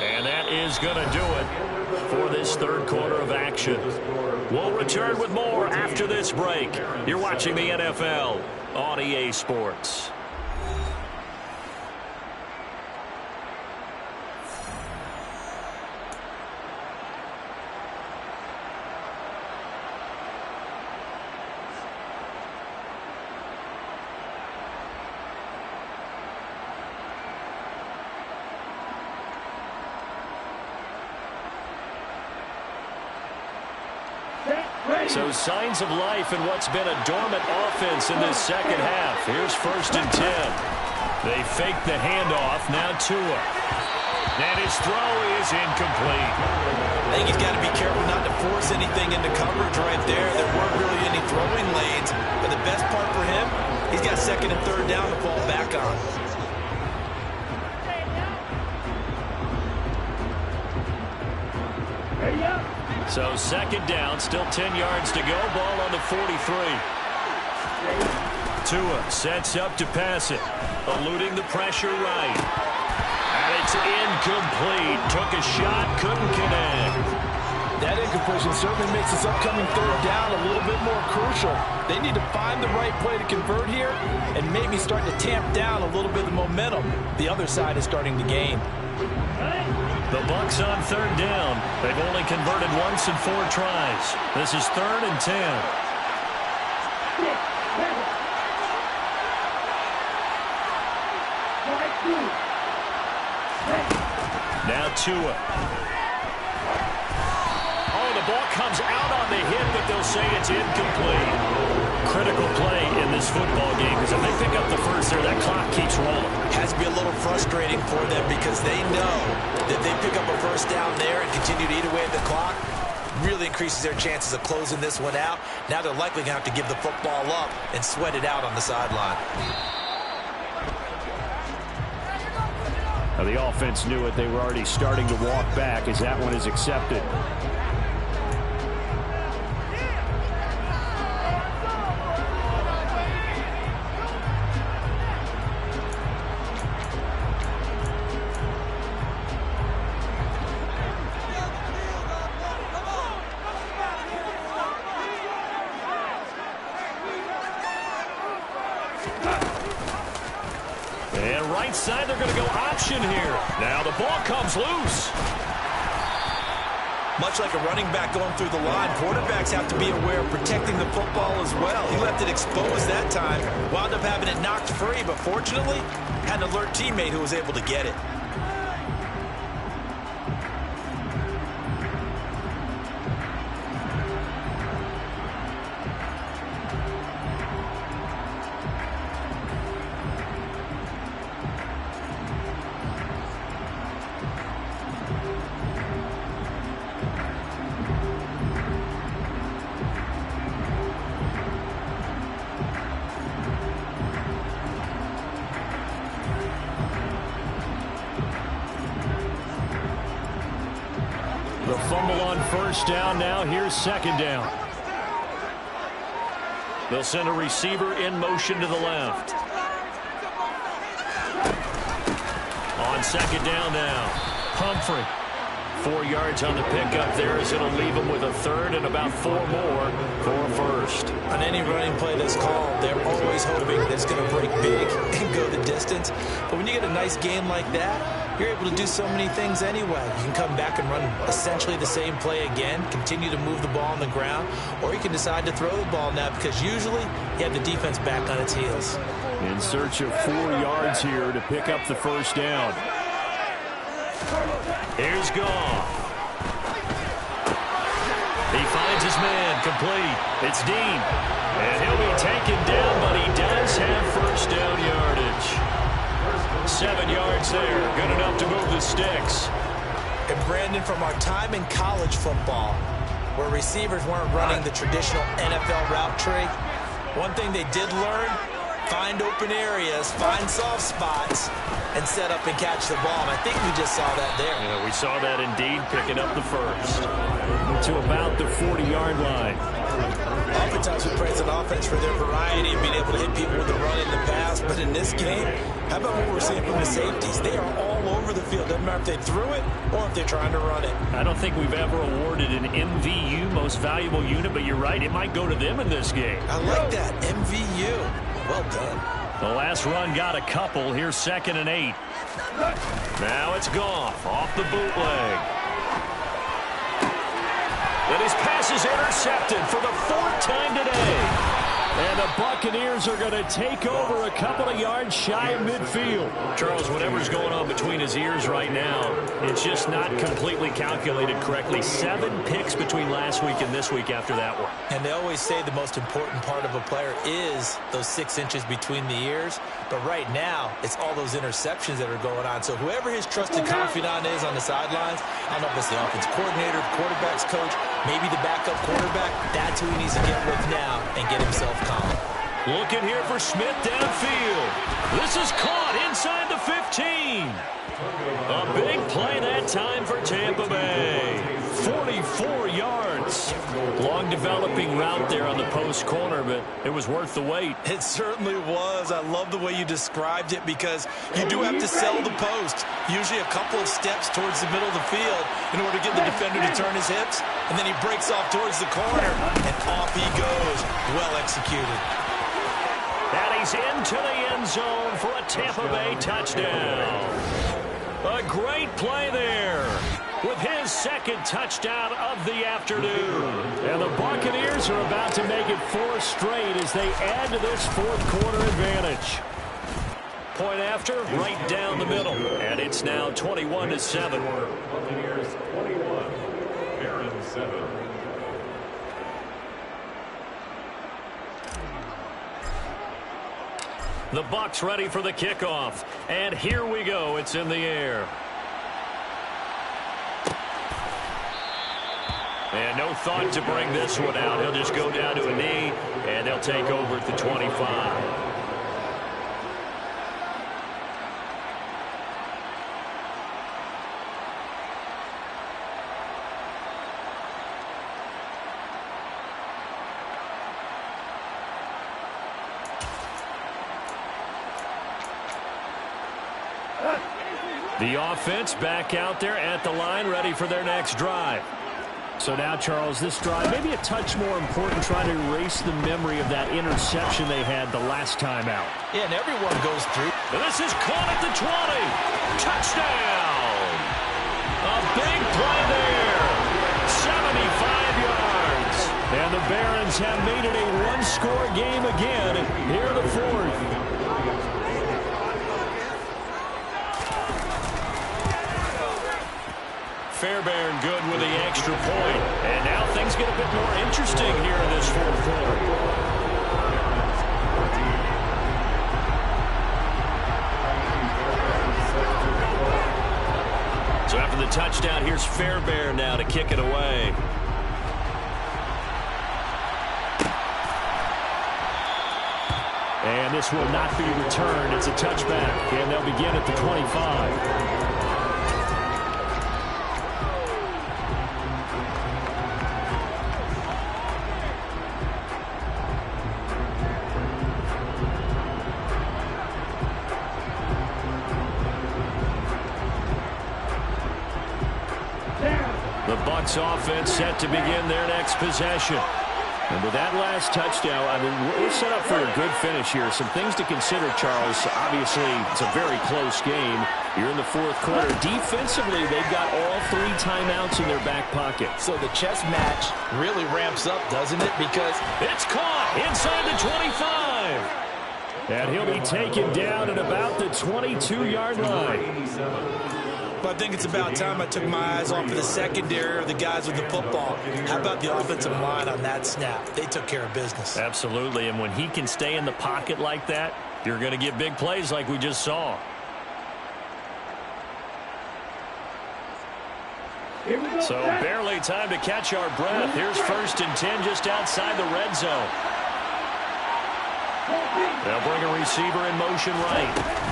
And that is going to do it for this 3rd quarter of action. We'll return with more after this break. You're watching the NFL on EA Sports. So signs of life in what's been a dormant offense in this 2nd half. Here's 1st and 10. They fake the handoff. Now Tua. And his throw is incomplete. I think he's got to be careful not to force anything into coverage right there. There weren't really any throwing lanes. But the best part for him, he's got 2nd and 3rd down to fall back on. So second down, still 10 yards to go. Ball on the 43. Tua sets up to pass it. Eluding the pressure right. And it's incomplete. Took a shot, couldn't connect. That incompletion certainly makes this upcoming third down a little bit more crucial. They need to find the right play to convert here and maybe start to tamp down a little bit of the momentum the other side is starting to gain. The Bucs on third down. They've only converted once in 4 tries. This is 3rd and 10. Now Tua. Oh, the ball comes out on the hit, but they'll say it's incomplete. Critical play in this football game, because if they pick up the first there, that clock keeps rolling. Has to be a little frustrating for them because they know that they pick up a first down there and continue to eat away at the clock, really increases their chances of closing this one out. Now they're likely going to have to give the football up and sweat it out on the sideline. Now the offense knew it. They were already starting to walk back as that one is accepted. And right side, they're going to go option here. Now the ball comes loose. Much like a running back going through the line, quarterbacks have to be aware of protecting the football as well. He left it exposed that time, wound up having it knocked free, but fortunately, had an alert teammate who was able to get it. The fumble on first down. Now here's second down. They'll send a receiver in motion to the left. On second down now, Humphrey. 4 yards on the pickup there as it'll leave them with a third and about 4 more for a first. On any running play that's called, they're always hoping that it's going to break big and go the distance. But when you get a nice game like that, you're able to do so many things anyway. You can come back and run essentially the same play again, continue to move the ball on the ground, or you can decide to throw the ball now because usually you have the defense back on its heels. In search of 4 yards here to pick up the first down. Here's Goff. He finds his man, complete. It's Dean. And he'll be taken down, but he does have first down yardage. 7 yards there, good enough to move the sticks. And Brandon, from our time in college football, where receivers weren't running the traditional NFL route tree, one thing they did learn, find open areas, find soft spots, and set up and catch the ball. And I think we just saw that there. Yeah, we saw that indeed, picking up the first. To about the 40-yard line. Oftentimes we praise an offense for their variety of being able to hit people with the run in the pass. But in this game, how about what we're seeing from the safeties? They are all over the field. Doesn't matter if they threw it or if they're trying to run it. I don't think we've ever awarded an MVU, most valuable unit, but you're right, it might go to them in this game. I like that, MVU. Well done. The last run got a couple. Here's 2nd and 8. Now it's Goff off the bootleg. And his pass is intercepted for the 4th time today. And the Buccaneers are going to take over a couple of yards shy of midfield. Charles, whatever's going on between his ears right now, it's just not completely calculated correctly. 7 picks between last week and this week after that one. And they always say the most important part of a player is those 6 inches between the ears. But right now, it's all those interceptions that are going on. So whoever his trusted confidant is on the sidelines, I don't know if it's the offense coordinator, the quarterback's coach, maybe the backup quarterback, that's who he needs to get with now and get himself calm. Looking here for Smith downfield. This is caught inside the 15. A big play that time for Tampa Bay. 44 yards. developing route there on the post corner, but it was worth the wait. It certainly was. I love the way you described it because you do have to sell the post. Usually a couple of steps towards the middle of the field in order to get the defender to turn his hips. And then he breaks off towards the corner, and off he goes. Well executed. And he's into the end zone for a Tampa Bay touchdown. A great play there with his second touchdown of the afternoon. And the Buccaneers are about to make it 4 straight as they add to this fourth quarter advantage. Point after, right down the middle. And it's now 21-7. Buccaneers 21, Barons 7. The Bucs ready for the kickoff. And here we go. It's in the air. And no thought to bring this one out. He'll just go down to a knee, and they'll take over at the 25. The offense back out there at the line, ready for their next drive. So now, Charles, this drive maybe a touch more important, trying to erase the memory of that interception they had the last time out. Yeah, and everyone goes through. This is caught at the 20. Touchdown! A big play there. 75 yards. And the Barons have made it a one-score game again here in the fourth. Fairbairn good with the extra point. And now things get a bit more interesting here in this fourth quarter. So after the touchdown, here's Fairbairn now to kick it away. And this will not be returned. It's a touchback. And they'll begin at the 25. The Bucs offense set to begin their next possession. And with that last touchdown, I mean, we're set up for a good finish here. Some things to consider, Charles. Obviously, it's a very close game. You're in the fourth quarter. Defensively, they've got all 3 timeouts in their back pocket. So the chess match really ramps up, doesn't it? Because it's caught inside the 25. And he'll be taken down at about the 22-yard line. But I think it's about time I took my eyes off of the secondary or the guys with the football. How about the offensive line on that snap? They took care of business. Absolutely, and when he can stay in the pocket like that, you're going to get big plays like we just saw. So barely time to catch our breath. Here's 1st and 10 just outside the red zone. They'll bring a receiver in motion right.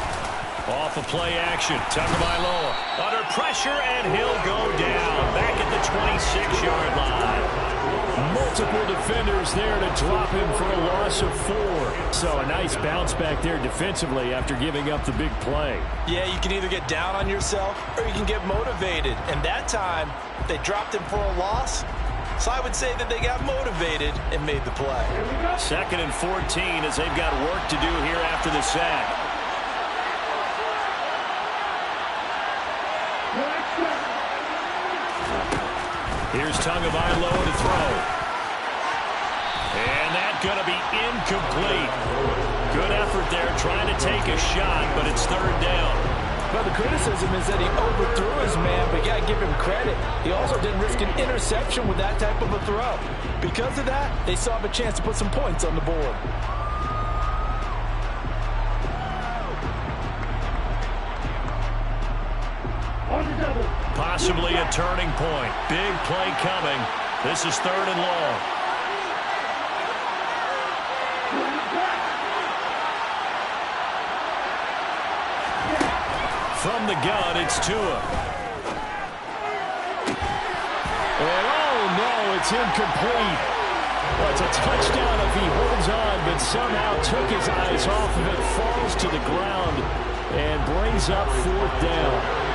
Off of play action, Tagovailoa under pressure, and he'll go down back at the 26-yard line. Multiple defenders there to drop him for a loss of 4. So a nice bounce back there defensively after giving up the big play. Yeah, you can either get down on yourself or you can get motivated. And that time, they dropped him for a loss. So I would say that they got motivated and made the play. 2nd and 14 as they've got work to do here after the sack. Here's Tagovailoa to throw. And that's going to be incomplete. Good effort there trying to take a shot, but it's 3rd down. Well, the criticism is that he overthrew his man, but you got to give him credit. He also didn't risk an interception with that type of a throw. Because of that, they still have a chance to put some points on the board. Possibly a turning point. Big play coming. This is 3rd and long. From the gun, it's Tua. And oh no, it's incomplete. Well, it's a touchdown if he holds on, but somehow took his eyes off of it, falls to the ground, and brings up 4th down.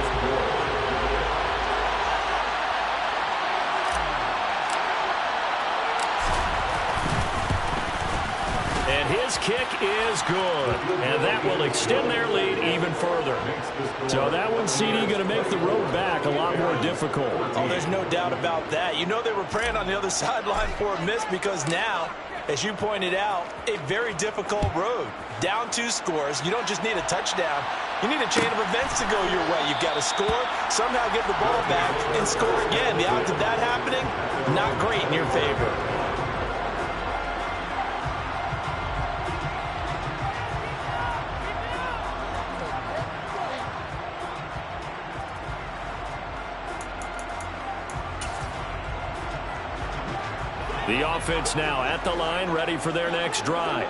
His kick is good, and that will extend their lead even further. So that one, CD, going to make the road back a lot more difficult. Oh, there's no doubt about that. You know they were praying on the other sideline for a miss because now, as you pointed out, a very difficult road. Down 2 scores. You don't just need a touchdown. You need a chain of events to go your way. You've got to score, somehow get the ball back, and score again. The odds of that happening, not great in your favor. The offense now at the line, ready for their next drive.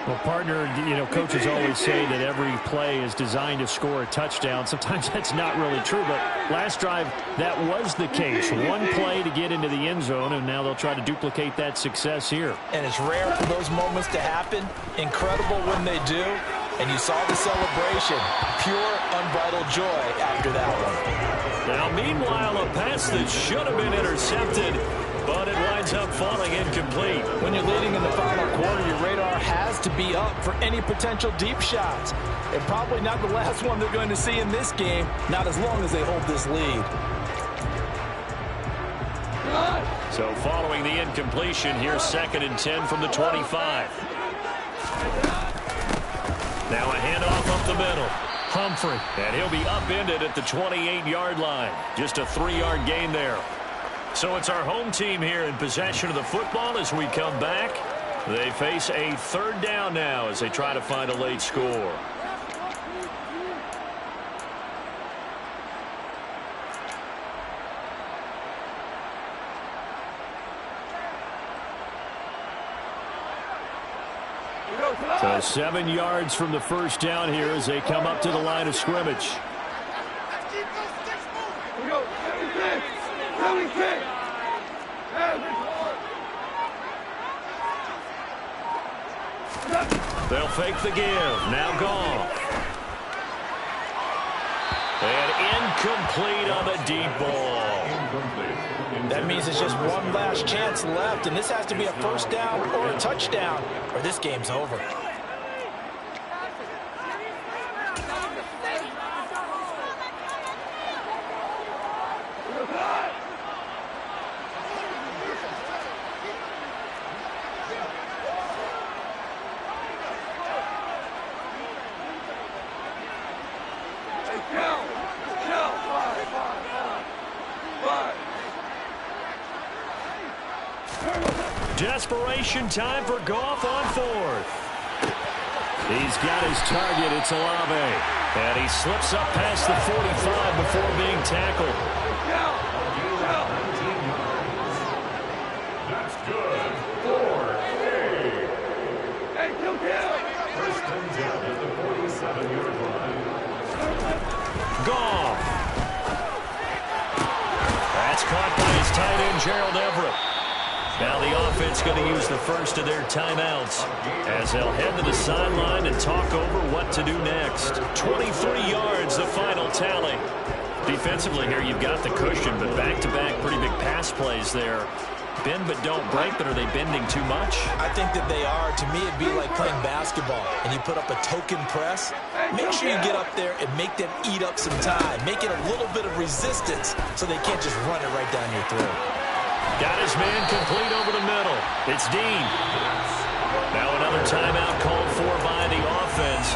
Well, partner, coaches always say that every play is designed to score a touchdown. Sometimes that's not really true, but last drive, that was the case. One play to get into the end zone, and now they'll try to duplicate that success here. And it's rare for those moments to happen. Incredible when they do. And you saw the celebration. Pure, unbridled joy after that one. Now, meanwhile, a pass that should have been intercepted, but it winds up falling incomplete. When you're leading in the final quarter, your radar has to be up for any potential deep shots. And probably not the last one they're going to see in this game, not as long as they hold this lead. So following the incompletion, here's 2nd and 10 from the 25. Now a handoff up the middle. Humphrey, and he'll be upended at the 28-yard line. Just a 3-yard gain there. So it's our home team here in possession of the football as we come back. They face a 3rd down now as they try to find a late score. So 7 yards from the first down here as they come up to the line of scrimmage. They'll fake the give. Now gone. And incomplete on the deep ball. That means it's just one last chance left, and this has to be a 1st down or a touchdown, or this game's over. Desperation time for Goff on 4th. He's got his target. It's Olave. And he slips up past the 45 before being tackled. That's good. 4-8. 1st and 10 at the 47-yard line. Goff. That's caught by his tight end, Gerald Everett. Now the offense going to use the first of their timeouts as they'll head to the sideline and talk over what to do next. 23 yards, the final tally. Defensively here, you've got the cushion, but back-to-back pretty big pass plays there. Bend but don't break, but are they bending too much? I think that they are. To me, it'd be like playing basketball, and you put up a token press. Make sure you get up there and make them eat up some time. Make it a little bit of resistance so they can't just run it right down your throat. Got his man complete over the middle. It's Dean. Now another timeout called for by the offense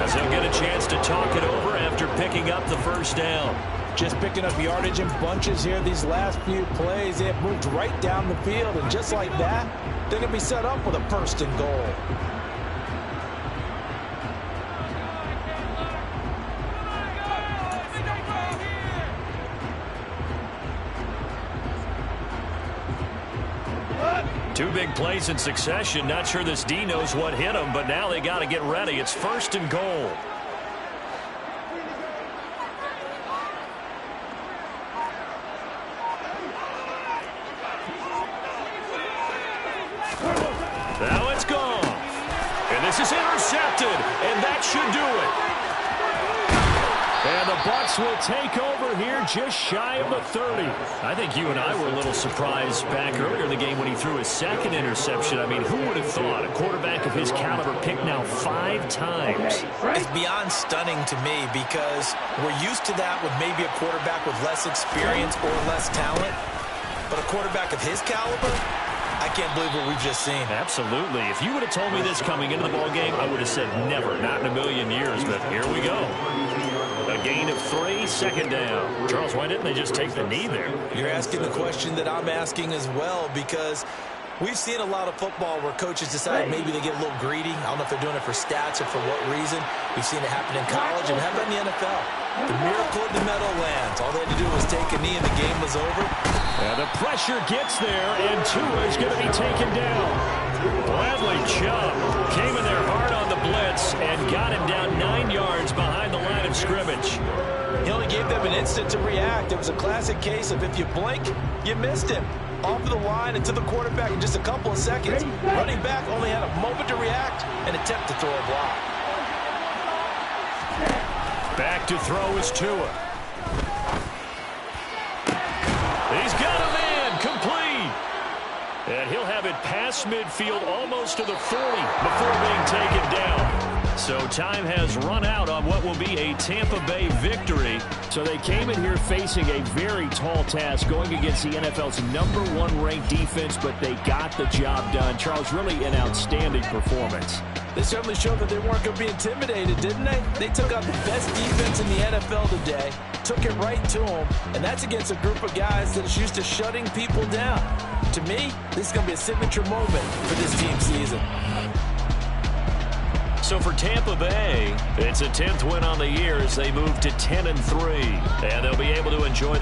as they'll get a chance to talk it over after picking up the 1st down. Just picking up yardage in bunches here these last few plays. They have moved right down the field, and just like that, they're going to be set up with a 1st and goal. Two big plays in succession. Not sure this D knows what hit him, but now they got to get ready. It's 1st and goal. intercepted, and that should do it. And the Bucs will take over here just shy of the 30. I think you and I were a little surprised back earlier in the game when he threw his second interception. I mean, who would have thought a quarterback of his caliber picked now 5 times? It's beyond stunning to me because we're used to that with maybe a quarterback with less experience or less talent. But a quarterback of his caliber, I can't believe what we've just seen. Absolutely. If you would have told me this coming into the ballgame, I would have said never, not in a million years. But here we go. A gain of 3, second down. Charles, why didn't they just take the knee there? You're asking the question that I'm asking as well, because we've seen a lot of football where coaches decide maybe they get a little greedy. I don't know if they're doing it for stats or for what reason. We've seen it happen in college and how about in the NFL? The miracle in the Meadowlands. All they had to do was take a knee and the game was over. And the pressure gets there, and Tua is going to be taken down. Bradley Chubb came in there hard on the blitz and got him down 9 yards behind the line of scrimmage. He only gave them an instant to react. It was a classic case of if you blink, you missed him. Off of the line and to the quarterback in just a couple of seconds. Running back only had a moment to react and attempt to throw a block. Back to throw is Tua. He's got a man complete. And he'll have it past midfield almost to the 40 before being taken down. So time has run out on what will be a Tampa Bay victory. So they came in here facing a very tall task going against the NFL's #1 ranked defense, but they got the job done. Charles, really an outstanding performance. They certainly showed that they weren't going to be intimidated, didn't they? They took out the best defense in the NFL today, took it right to them, and that's against a group of guys that is used to shutting people down. To me, this is going to be a signature moment for this team's season. So for Tampa Bay, it's a 10th win on the year as they move to 10-3, and they'll be able to enjoy